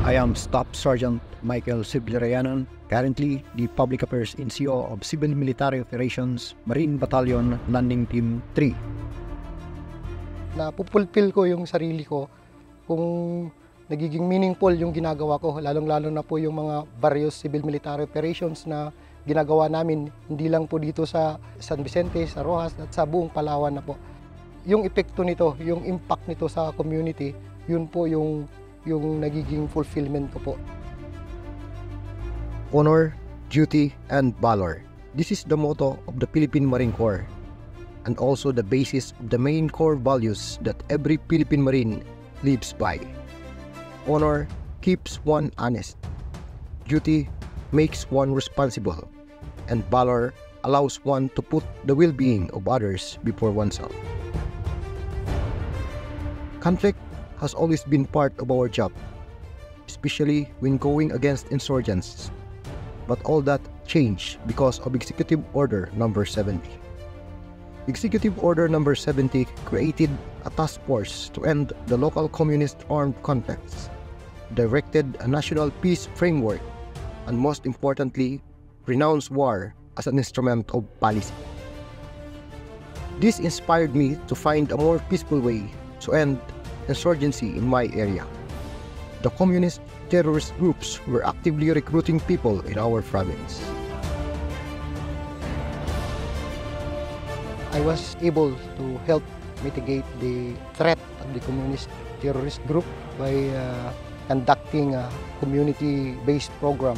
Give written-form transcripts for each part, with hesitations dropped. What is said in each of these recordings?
I am Staff Sergeant Michael Siblerayanan, currently the Public Affairs NCO of Civil Military Operations, Marine Battalion, Landing Team 3. Napupulfill ko yung sarili ko kung nagiging meaningful yung ginagawa ko, lalong-lalo na po yung mga various civil military operations na ginagawa namin, hindi lang po dito sa San Vicente, sa Roxas at sa buong Palawan na po. Yung epekto nito, yung impact nito sa community, yun po yung nagiging fulfillment ko po. Honor, duty, and valor. This is the motto of the Philippine Marine Corps, and also the basis of the main core values that every Philippine Marine lives by. Honor keeps one honest. Duty makes one responsible. And valor allows one to put the well-being of others before oneself. Conflict has always been part of our job, especially when going against insurgents. But all that changed because of Executive Order Number 70. Executive Order Number 70 created a task force to end the local communist armed conflicts, directed a national peace framework, and most importantly, renounced war as an instrument of policy. This inspired me to find a more peaceful way to end insurgency in my area. The communist terrorist groups were actively recruiting people in our province. I was able to help mitigate the threat of the communist terrorist group by conducting a community-based program.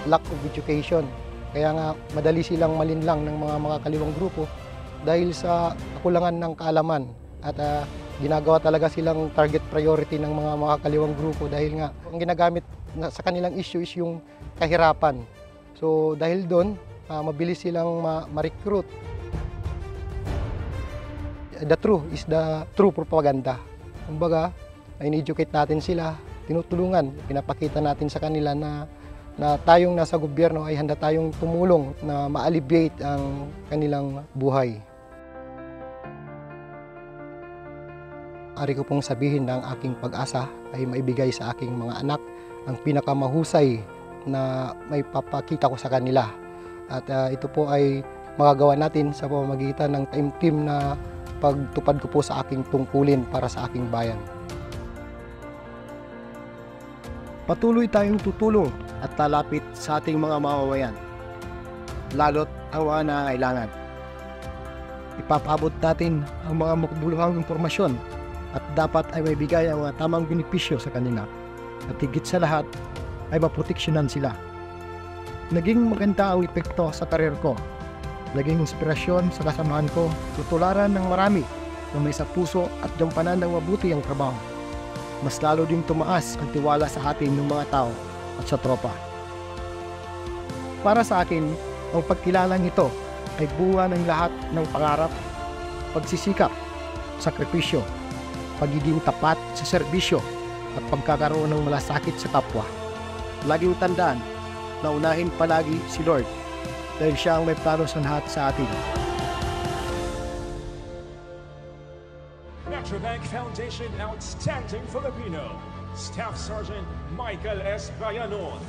Lack of education, kaya nga madali silang malinlang ng mga kaliwang grupo dahil sa kakulangan ng kaalaman at ginagawa talaga silang target priority ng mga kaliwang grupo dahil nga ang ginagamit sa kanilang issue is yung kahirapan. So dahil doon, mabilis silang ma-recruit. The truth is the true propaganda. Kumbaga, in-educate natin sila, tinutulungan, pinapakita natin sa kanila na tayong nasa gobyerno ay handa tayong tumulong na ma-alleviate ang kanilang buhay. Ari ko pong sabihin na ang aking pag-asa ay maibigay sa aking mga anak ang pinakamahusay na may papakita ko sa kanila. At ito po ay magagawa natin sa pamamagitan ng taimtim na pagtupad ko po sa aking tungkulin para sa aking bayan. Patuloy tayong tutulong at lalapit sa ating mga mamamayan, lalo't ang mga nangangailangan. Ipapabot natin ang mga makabuluhang impormasyon at dapat ay may bigay ang mga tamang benepisyo sa kanila at higit sa lahat ay maproteksyonan sila. Naging maganda ang epekto sa karir ko. Naging inspirasyon sa kasamahan ko, tutularan ng marami na may sa puso at gampanan ng mabuti ang trabaho. Mas lalo din tumaas ang tiwala sa atin ng mga tao at sa tropa. Para sa akin, ang pagkilalang ito ay bunga ng lahat ng pangarap, pagsisikap, sakripisyo, pagiging tapat sa serbisyo at pagkakaroon ng malasakit sa kapwa. Laging tandaan na unahin palagi si Lord dahil siya ang may plano sa lahat sa atin. Metrobank Foundation Outstanding Filipino, Staff Sergeant Michael S. Bayanon.